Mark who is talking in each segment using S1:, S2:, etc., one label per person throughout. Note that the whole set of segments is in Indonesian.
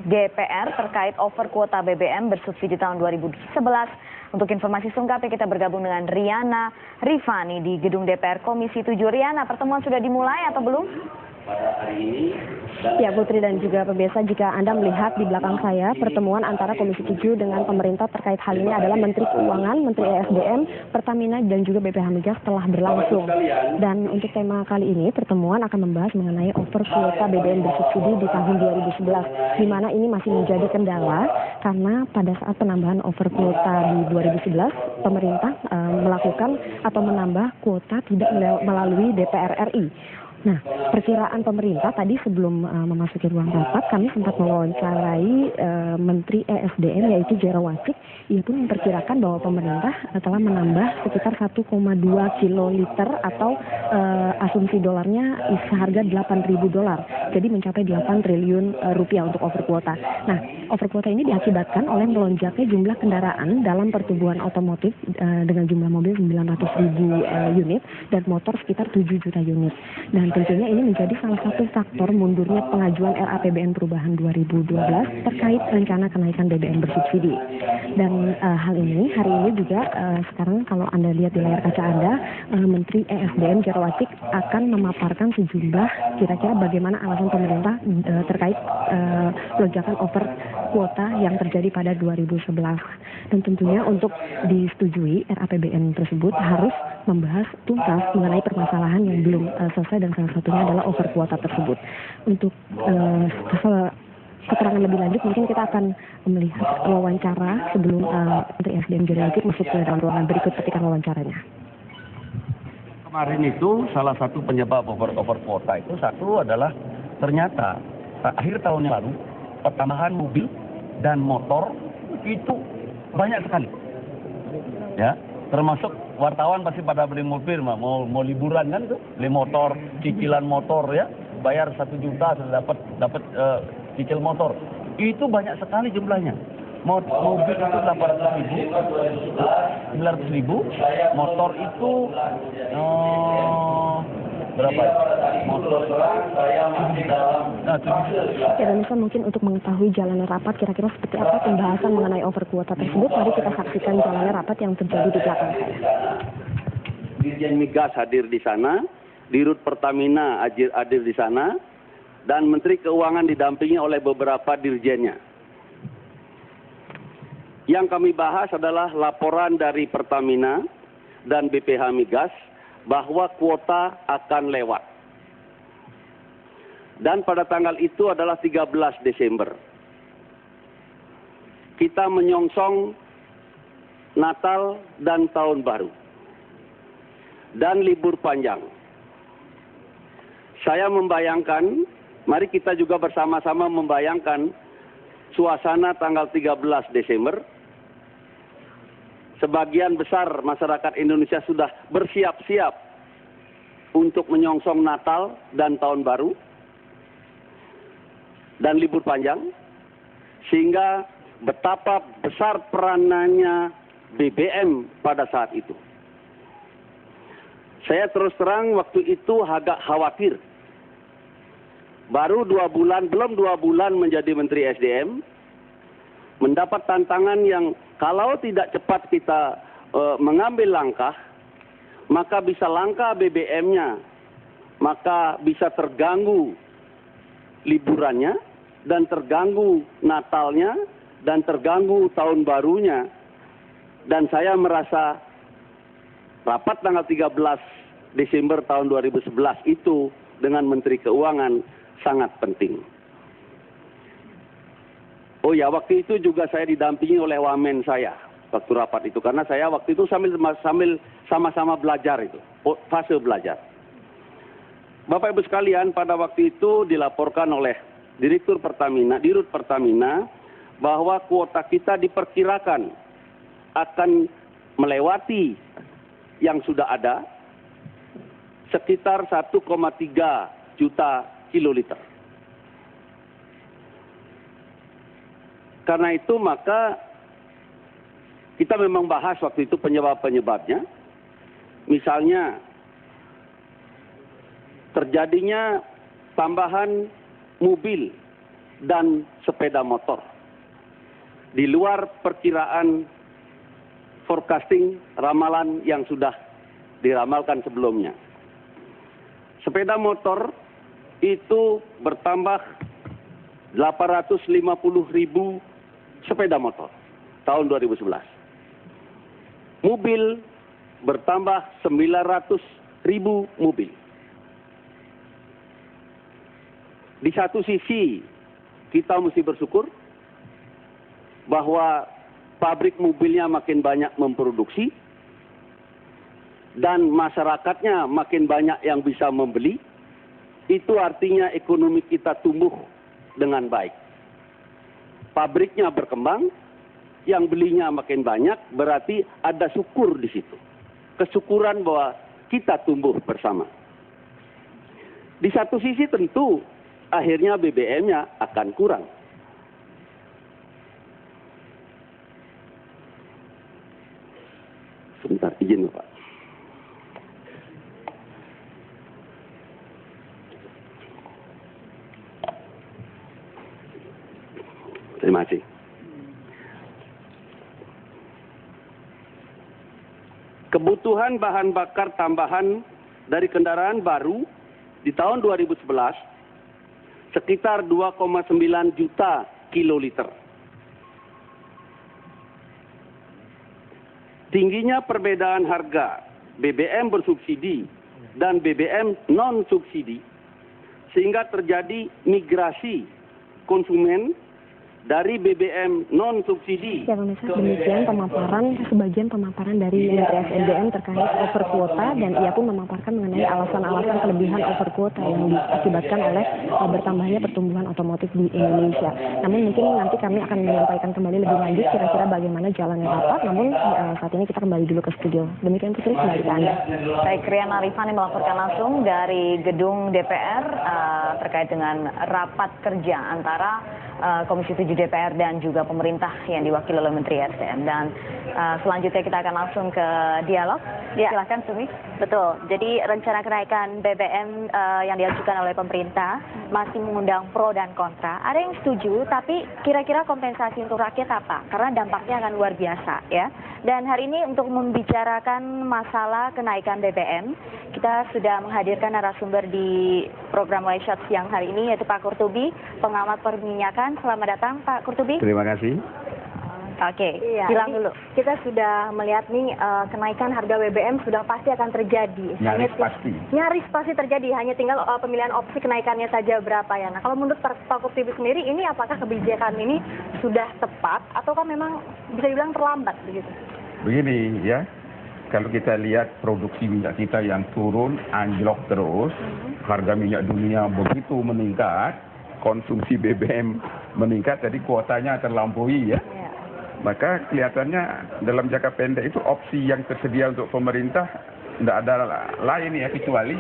S1: DPR terkait over kuota BBM bersubsidi tahun 2011. Untuk informasi selengkapnya kita bergabung dengan Riana Rifani di gedung DPR Komisi 7. Riana, pertemuan sudah dimulai atau belum?
S2: Ya Putri dan juga pemirsa, jika Anda melihat di belakang saya, pertemuan antara Komisi 7 dengan pemerintah terkait hal ini adalah Menteri Keuangan, Menteri ESDM, Pertamina dan juga BPH Migas telah berlangsung. Dan untuk tema kali ini, pertemuan akan membahas mengenai over kuota BBM bersubsidi di tahun 2011, di mana ini masih menjadi kendala karena pada saat penambahan over kuota di 2011, pemerintah melakukan atau menambah kuota tidak melalui DPR RI. Nah, perkiraan pemerintah tadi sebelum memasuki ruang rapat, kami sempat mewawancarai Menteri ESDM yaitu Jerawacik. Ia pun memperkirakan bahwa pemerintah telah menambah sekitar 1,2 kiloliter atau asumsi dolarnya seharga $8.000. Jadi mencapai 8 triliun rupiah untuk over kuota. Nah, over kuota ini diakibatkan oleh melonjaknya jumlah kendaraan dalam pertumbuhan otomotif dengan jumlah mobil 900.000 unit dan motor sekitar 7 juta unit. Dan tentunya ini menjadi salah satu faktor mundurnya pengajuan RAPBN perubahan 2012 terkait rencana kenaikan BBM bersubsidi. Dan hal ini hari ini juga sekarang kalau Anda lihat di layar kaca Anda, Menteri ESDM Jerawacik akan memaparkan sejumlah kira-kira bagaimana alasan pemerintah terkait lonjakan over kuota yang terjadi pada 2011. Dan tentunya untuk disetujui RAPBN tersebut harus membahas tuntas mengenai permasalahan yang belum selesai dan salah satunya adalah over kuota tersebut. Untuk keterangan lebih lanjut mungkin kita akan melihat wawancara sebelum Menteri ESDM Jerawacik masuk ke dalam ruangan. Berikut petikan wawancaranya.
S3: Kemarin itu salah satu penyebab over kuota itu satu adalah ternyata akhir tahun yang lalu pertambahan mobil dan motor itu banyak sekali. Ya, termasuk wartawan pasti pada beli mobil, mau liburan kan tuh, beli motor, cicilan motor ya, bayar 1 juta sudah dapat cicil motor. Itu banyak sekali jumlahnya. Mobil itu 800.000, 900.000, motor itu berapa? Motor
S2: Ya, dan mungkin untuk mengetahui jalannya rapat kira-kira seperti apa pembahasan mengenai over kuota tersebut, mari kita saksikan jalannya rapat yang terjadi di belakang saya.
S4: Dirjen Migas hadir di sana, Dirut Pertamina hadir di sana, dan Menteri Keuangan didampingi oleh beberapa dirjennya. Yang kami bahas adalah laporan dari Pertamina dan BPH Migas bahwa kuota akan lewat. Dan pada tanggal itu adalah 13 Desember. Kita menyongsong Natal dan Tahun Baru. Dan libur panjang. Saya membayangkan, mari kita juga bersama-sama membayangkan suasana tanggal 13 Desember. Sebagian besar masyarakat Indonesia sudah bersiap-siap untuk menyongsong Natal dan Tahun Baru dan libur panjang, sehingga betapa besar peranannya BBM pada saat itu. Saya terus terang waktu itu agak khawatir. Baru 2 bulan, belum 2 bulan menjadi Menteri SDM, mendapat tantangan yang kalau tidak cepat kita mengambil langkah, maka bisa langka BBM-nya, maka bisa terganggu liburannya, dan terganggu Natalnya, dan terganggu Tahun Barunya. Dan saya merasa rapat tanggal 13 Desember tahun 2011 itu dengan Menteri Keuangan sangat penting. Oh ya, waktu itu juga saya didampingi oleh wamen saya waktu rapat itu, karena saya waktu itu sambil sama-sama belajar itu, fase belajar. Bapak Ibu sekalian, pada waktu itu dilaporkan oleh Dirut Pertamina bahwa kuota kita diperkirakan akan melewati yang sudah ada sekitar 1,3 juta kiloliter. Karena itu maka kita memang bahas waktu itu penyebab-penyebabnya. Misalnya terjadinya tambahan mobil dan sepeda motor. Di luar perkiraan forecasting ramalan yang sudah diramalkan sebelumnya. Sepeda motor itu bertambah 850.000 sepeda motor tahun 2011. Mobil bertambah 900.000 mobil. Di satu sisi kita mesti bersyukur bahwa pabrik mobilnya makin banyak memproduksi dan masyarakatnya makin banyak yang bisa membeli. Itu artinya ekonomi kita tumbuh dengan baik. Pabriknya berkembang, yang belinya makin banyak, berarti ada syukur di situ. Kesyukuran bahwa kita tumbuh bersama. Di satu sisi tentu akhirnya BBM-nya akan kurang. Sebentar, izin Pak. Terima kasih. Kebutuhan bahan bakar tambahan dari kendaraan baru di tahun 2011 sekitar 2,9 juta kiloliter. Tingginya perbedaan harga BBM bersubsidi dan BBM non-subsidi sehingga terjadi migrasi konsumen dari BBM non-subsidi.
S2: Ya, pemirsa, demikian sebagian pemaparan dari Menteri SDM terkait over kuota, dan ia pun memaparkan mengenai alasan-alasan kelebihan over kuota yang diakibatkan oleh bertambahnya pertumbuhan otomotif di Indonesia. Namun mungkin nanti kami akan menyampaikan kembali lebih lanjut kira-kira bagaimana jalannya rapat, namun saat ini kita kembali dulu ke studio. Demikian Putri, kembali ke Anda.
S1: Baik, Riana Rifani melaporkan langsung dari gedung DPR terkait dengan rapat kerja antara Komisi 7 DPR dan juga pemerintah yang diwakili oleh Menteri SDM. Dan selanjutnya kita akan langsung ke dialog. Ya. Silahkan Sumi.
S5: Betul, jadi rencana kenaikan BBM yang diajukan oleh pemerintah masih mengundang pro dan kontra. Ada yang setuju, tapi kira-kira kompensasi untuk rakyat apa? Karena dampaknya akan luar biasa ya. Dan hari ini untuk membicarakan masalah kenaikan BBM, kita sudah menghadirkan narasumber di program Live Shot siang hari ini, yaitu Pak Kurtubi, pengamat perminyakan. Selamat datang Pak Kurtubi.
S6: Terima kasih.
S5: Oke,
S7: iya,
S5: bilang dulu.
S7: Kita sudah melihat nih kenaikan harga BBM sudah pasti akan terjadi.
S6: Nyaris pasti.
S7: Nyaris pasti terjadi, hanya tinggal pemilihan opsi kenaikannya saja berapa ya. Nah, kalau menurut Pak Kurtubi sendiri, ini apakah kebijakan ini sudah tepat ataukah memang bisa dibilang terlambat begitu?
S6: Begini ya, kalau kita lihat produksi minyak kita yang turun, anjlok terus, harga minyak dunia begitu meningkat, konsumsi BBM meningkat, jadi kuotanya terlampaui ya. Maka kelihatannya dalam jangka pendek itu opsi yang tersedia untuk pemerintah tidak ada lain ya kecuali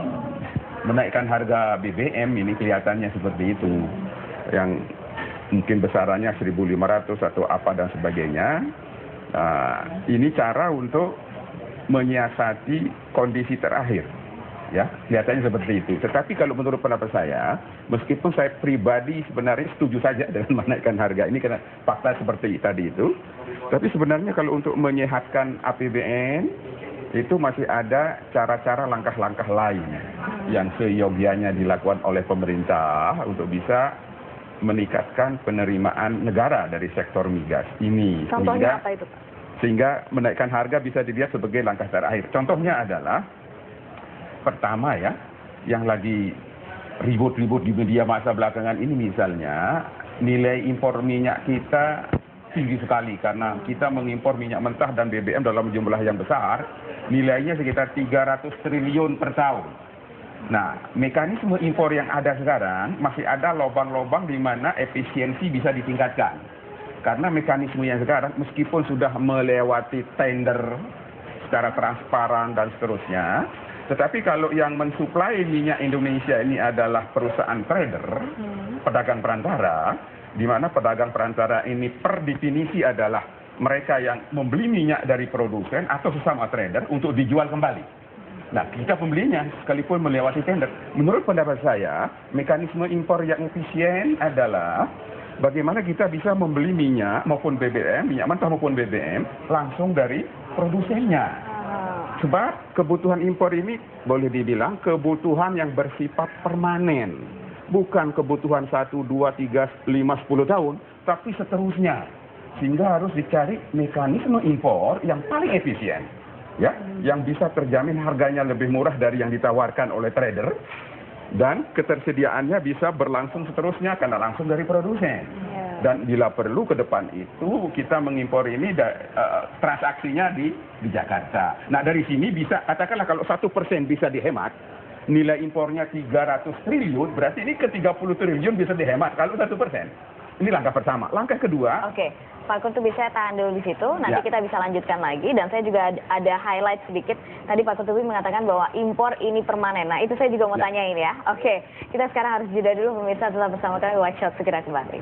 S6: menaikkan harga BBM. Ini kelihatannya seperti itu, yang mungkin besarannya 1.500 atau apa dan sebagainya. Ini cara untuk menyiasati kondisi terakhir. Ya, kelihatannya seperti itu. Tetapi kalau menurut pendapat saya, meskipun saya pribadi sebenarnya setuju saja dengan menaikkan harga ini karena fakta seperti tadi itu, tapi sebenarnya kalau untuk menyehatkan APBN itu masih ada cara-cara langkah-langkah lain yang seyogianya dilakukan oleh pemerintah untuk bisa meningkatkan penerimaan negara dari sektor migas ini.
S7: Contohnya apa itu, Pak?
S6: Sehingga menaikkan harga bisa dilihat sebagai langkah terakhir. Contohnya adalah pertama ya, yang lagi ribut-ribut di media masa belakangan ini misalnya, nilai impor minyak kita tinggi sekali karena kita mengimpor minyak mentah dan BBM dalam jumlah yang besar, nilainya sekitar 300 triliun per tahun. Nah, mekanisme impor yang ada sekarang masih ada lubang-lubang di mana efisiensi bisa ditingkatkan. Karena mekanisme yang sekarang meskipun sudah melewati tender secara transparan dan seterusnya, tetapi kalau yang mensuplai minyak Indonesia ini adalah perusahaan trader, pedagang perantara, di mana pedagang perantara ini per definisi adalah mereka yang membeli minyak dari produsen atau sesama trader untuk dijual kembali. Nah, kita pembelinya sekalipun melewati tender. Menurut pendapat saya, mekanisme impor yang efisien adalah bagaimana kita bisa membeli minyak maupun BBM, minyak mentah maupun BBM langsung dari produsennya. Sebab kebutuhan impor ini boleh dibilang kebutuhan yang bersifat permanen. Bukan kebutuhan 1, 2, 3, 5, 10 tahun, tapi seterusnya. Sehingga harus dicari mekanisme impor yang paling efisien. Ya, yang bisa terjamin harganya lebih murah dari yang ditawarkan oleh trader. Dan ketersediaannya bisa berlangsung seterusnya karena langsung dari produsen. Dan bila perlu ke depan itu kita mengimpor ini transaksinya di Jakarta. Nah dari sini bisa katakanlah kalau 1% bisa dihemat, nilai impornya 300 triliun, berarti ini ke 30 triliun bisa dihemat kalau 1%. Ini langkah pertama. Langkah kedua.
S1: Oke, Pak Kurtubi saya tahan dulu di situ, nanti kita bisa lanjutkan lagi. Dan saya juga ada highlight sedikit. Tadi Pak Kurtubi mengatakan bahwa impor ini permanen. Nah itu saya juga mau tanyain ya. Oke, kita sekarang harus jeda dulu pemirsa, tetap bersama kami, Watch Out segera kembali.